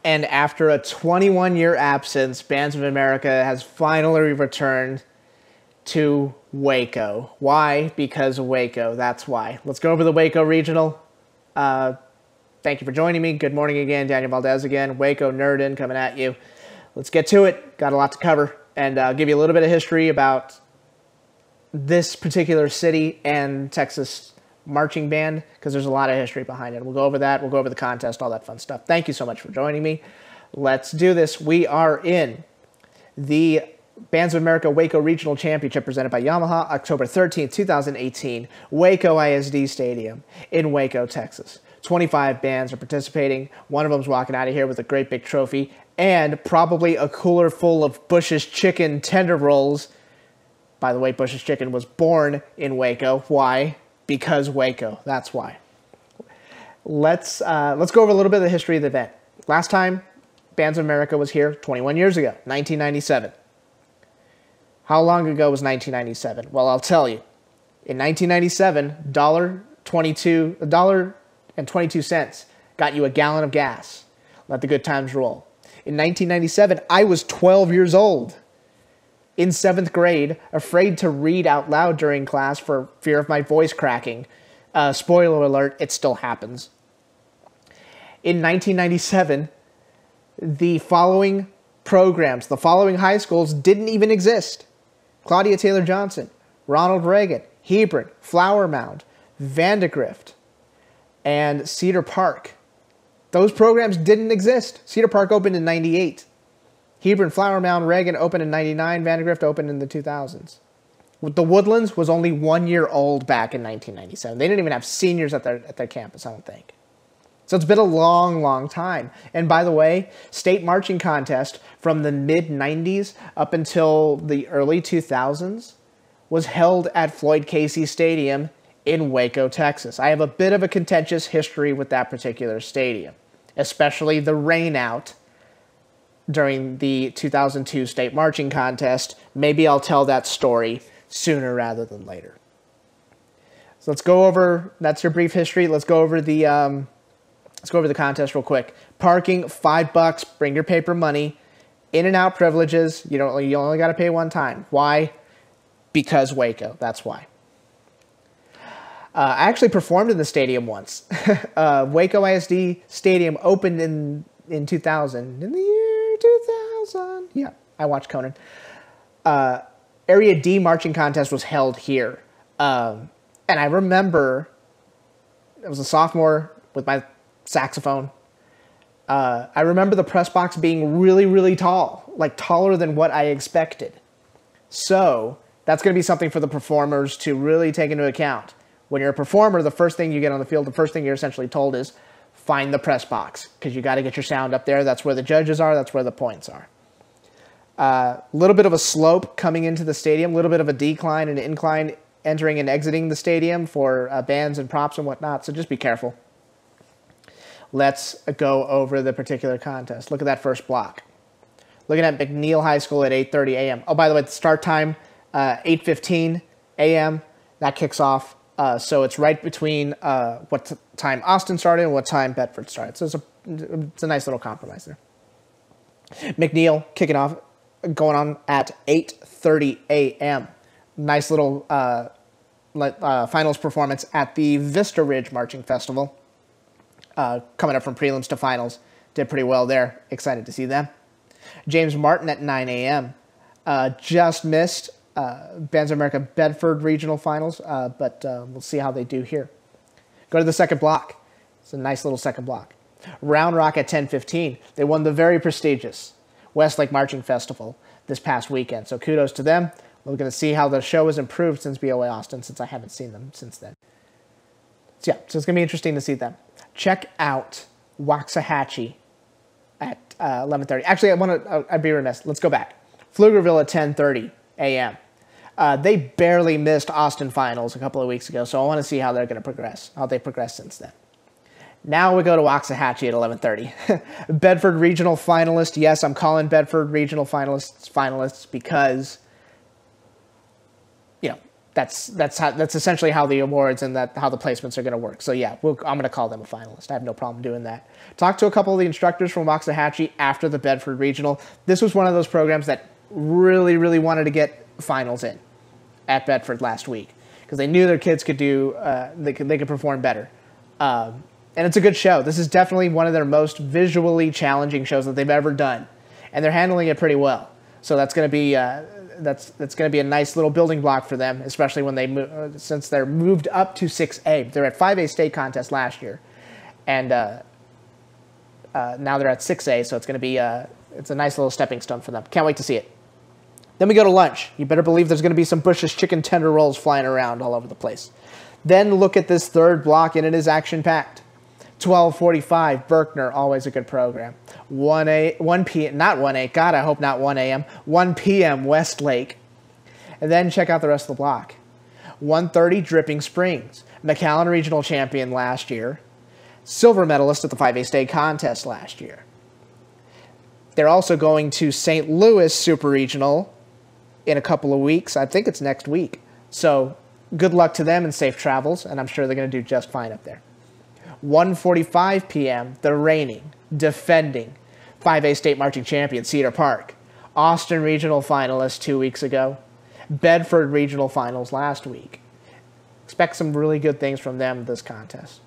And after a 21-year absence, Bands of America has finally returned to Waco. Why? Because of Waco. That's why. Let's go over the Waco Regional. Thank you for joining me. Good morning again. Daniel Valdez again. Waco Nerdin coming at you. Let's get to it. Got a lot to cover. And I'll give you a little bit of history about this particular city and Texas marching band, because there's a lot of history behind it. We'll go over that. We'll go over the contest, all that fun stuff. Thank you so much for joining me. Let's do this. We are in the Bands of America Waco Regional Championship presented by Yamaha, October 13th, 2018, Waco ISD Stadium in Waco, Texas. 25 bands are participating. One of them's walking out of here with a great big trophy and probably a cooler full of Bush's Chicken tender rolls. By the way, Bush's Chicken was born in Waco. Why? Because Waco. That's why. Let's go over a little bit of the history of the event. Last time Bands of America was here 21 years ago, 1997. How long ago was 1997? Well, I'll tell you. In 1997, $1.22 got you a gallon of gas. Let the good times roll. In 1997, I was 12 years old. In 7th grade, afraid to read out loud during class for fear of my voice cracking. Spoiler alert, it still happens. In 1997, the following programs, the following high schools didn't even exist. Claudia Taylor Johnson, Ronald Reagan, Hebron, Flower Mound, Vandegrift, and Cedar Park. Those programs didn't exist. Cedar Park opened in 98. Hebron, Flower Mound, Reagan opened in 99. Vandegrift opened in the 2000s. The Woodlands was only 1 year old back in 1997. They didn't even have seniors at their campus, I don't think. So it's been a long, long time. And by the way, state marching contest from the mid-90s up until the early 2000s was held at Floyd Casey Stadium in Waco, Texas. I have a bit of a contentious history with that particular stadium, especially the rainout during the 2002 state marching contest. Maybe I'll tell that story sooner rather than later. So let's go over, that's your brief history. Let's go over the contest real quick. Parking, $5, bring your paper money. In and out privileges, you only got to pay one time. Why? Because Waco, that's why. I actually performed in the stadium once. Waco ISD Stadium opened in 2000, in the year 2000. Yeah, I watched Conan. Area D marching contest was held here. And I remember, I was a sophomore with my saxophone. I remember the press box being really, really tall, like taller than what I expected. So that's going to be something for the performers to really take into account. When you're a performer, the first thing you get on the field, the first thing you're essentially told is find the press box, because you got to get your sound up there. That's where the judges are. That's where the points are. A little bit of a slope coming into the stadium, a little bit of a decline and incline entering and exiting the stadium for bands and props and whatnot. So just be careful. Let's go over the particular contest. Look at that first block. Looking at McNeil High School at 8:30 a.m. Oh, by the way, the start time, 8:15 a.m. That kicks off. So it's right between what time Austin started and what time Bedford started. So it's a nice little compromise there. McNeil kicking off, going on at 8:30 a.m. Nice little finals performance at the Vista Ridge Marching Festival. Coming up from prelims to finals. Did pretty well there. Excited to see them. James Martin at 9 a.m. Just missed Bands of America Bedford Regional Finals, but we'll see how they do here. Go to the second block. It's a nice little second block. Round Rock at 10:15. They won the very prestigious Westlake Marching Festival this past weekend, so kudos to them. We're going to see how the show has improved since BOA Austin, since I haven't seen them since then. So yeah, so it's going to be interesting to see them. Check out Waxahachie at 11:30. Actually, I'd be remiss. Let's go back. Pflugerville at 10:30 a.m. They barely missed Austin Finals a couple of weeks ago, so I want to see how they're going to progress, how they progress since then. Now we go to Waxahachie at 11:30. Bedford Regional finalist. Yes, I'm calling Bedford Regional finalists because, that's essentially how the awards and how the placements are going to work. So yeah, I'm going to call them a finalist. I have no problem doing that. Talked to a couple of the instructors from Waxahachie after the Bedford Regional. This was one of those programs that really, really wanted to get finals in at Bedford last week because they knew their kids could do, they could perform better. And it's a good show. This is definitely one of their most visually challenging shows that they've ever done, and they're handling it pretty well. So that's going to be that's going to be a nice little building block for them, especially when they since they're moved up to 6A. They're at 5A state contest last year, and now they're at 6A. So it's going to be it's a nice little stepping stone for them. Can't wait to see it. Then we go to lunch. You better believe there's going to be some Bush's chicken tender rolls flying around all over the place. Then look at this third block, and it is action-packed. 12:45, Berkner, always a good program. 1 p.m., not 1A, God, I hope not 1 a.m., 1 p.m., Westlake. And then check out the rest of the block. 1:30, Dripping Springs, McAllen Regional Champion last year, silver medalist at the 5A state contest last year. They're also going to St. Louis Super Regional in a couple of weeks. I think it's next week. So good luck to them and safe travels, and I'm sure they're going to do just fine up there. 1:45 p.m., the reigning, defending 5A state marching champion, Cedar Park. Austin Regional finalist 2 weeks ago. Bedford Regional finals last week. Expect some really good things from them this contest.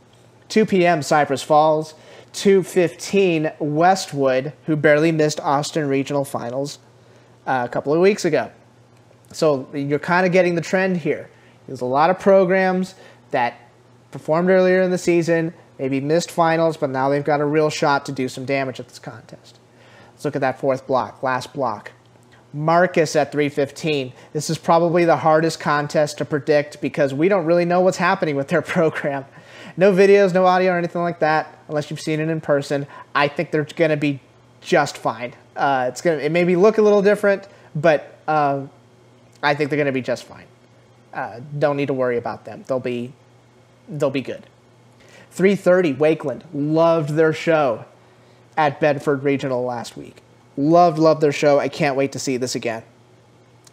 2 p.m., Cypress Falls. 2:15, Westwood, who barely missed Austin Regional finals a couple of weeks ago. So you're kind of getting the trend here. There's a lot of programs that performed earlier in the season, maybe missed finals, but now they've got a real shot to do some damage at this contest. Let's look at that fourth block, last block. Marcus at 3:15. This is probably the hardest contest to predict because we don't really know what's happening with their program. No videos, no audio or anything like that, unless you've seen it in person. I think they're going to be just fine. It maybe look a little different, but I think they're going to be just fine. Don't need to worry about them. They'll be good. 3:30, Wakeland. Loved their show at Bedford Regional last week. Loved their show. I can't wait to see this again.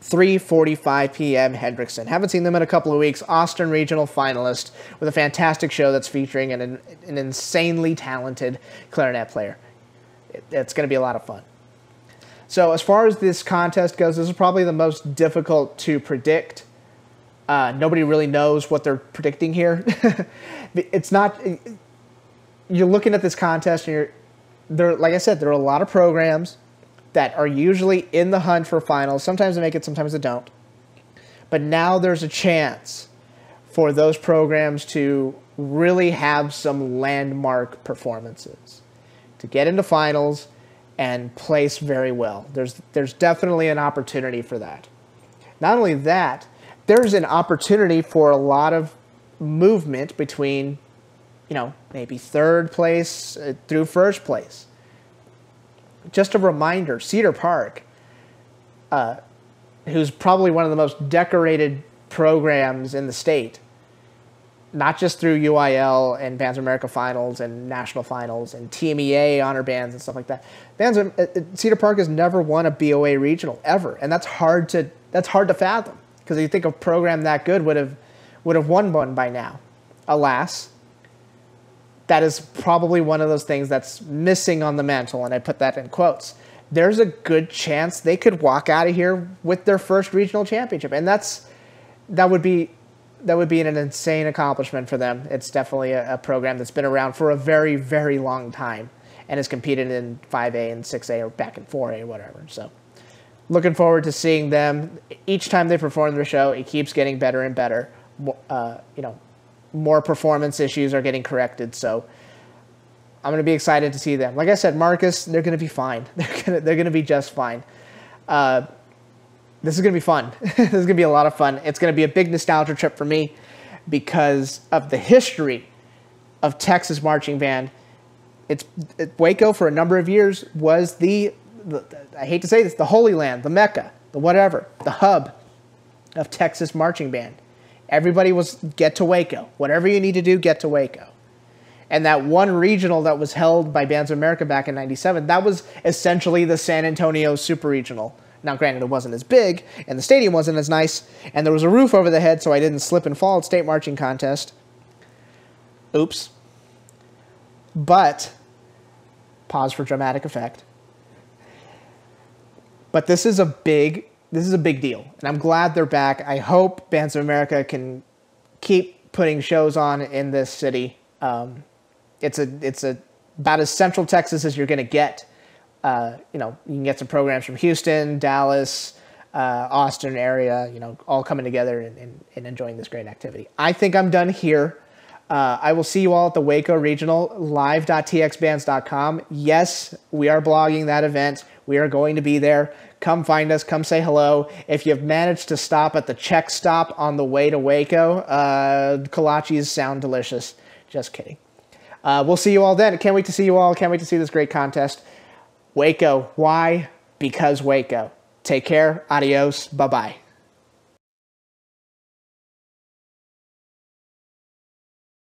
3:45 p.m., Hendrickson. Haven't seen them in a couple of weeks. Austin Regional finalist with a fantastic show that's featuring an insanely talented clarinet player. It's going to be a lot of fun. So as far as this contest goes, this is probably the most difficult to predict. Nobody really knows what they're predicting here. It's not. You're looking at this contest, and like I said, there are a lot of programs that are usually in the hunt for finals. Sometimes they make it, sometimes they don't. But now there's a chance for those programs to really have some landmark performances, to get into finals and place very well. There's definitely an opportunity for that. Not only that, there's an opportunity for a lot of movement between, maybe third place through first place. Just a reminder, Cedar Park, who's probably one of the most decorated programs in the state, not just through UIL and Bands of America finals and national finals and TMEA honor bands and stuff like that. Cedar Park has never won a BOA regional ever, and that's hard to fathom because you think a program that good would have won one by now. Alas, that is probably one of those things that's missing on the mantle, and I put that in quotes. There's a good chance they could walk out of here with their first regional championship, and that would be an insane accomplishment for them. It's definitely a program that's been around for a very, very long time and has competed in 5A and 6A or back in 4A or whatever. So looking forward to seeing them. Each time they perform their show, it keeps getting better and better. More performance issues are getting corrected, so I'm going to be excited to see them. Like I said, Marcus, they're going to be fine. They're going to be just fine. This is going to be fun. This is going to be a lot of fun. It's going to be a big nostalgia trip for me because of the history of Texas marching band. Waco for a number of years was I hate to say this, the Holy Land, the Mecca, the whatever, the hub of Texas marching band. Everybody was get to Waco. Whatever you need to do, get to Waco. And that one regional that was held by Bands of America back in '97, that was essentially the San Antonio Super Regional Now, granted, it wasn't as big, and the stadium wasn't as nice, and there was a roof over the head, so I didn't slip and fall at state marching contest. Oops. But, pause for dramatic effect. But this is a big deal, and I'm glad they're back. I hope Bands of America can keep putting shows on in this city. It's about as Central Texas as you're going to get. You can get some programs from Houston, Dallas, Austin area, all coming together and enjoying this great activity. I think I'm done here. I will see you all at the Waco Regional, live.txbands.com. Yes, we are blogging that event. We are going to be there. Come find us. Come say hello. If you've managed to stop at the Czech stop on the way to Waco, kolaches sound delicious. Just kidding. We'll see you all then. Can't wait to see you all. Can't wait to see this great contest. Waco. Why? Because Waco. Take care. Adios. Bye-bye.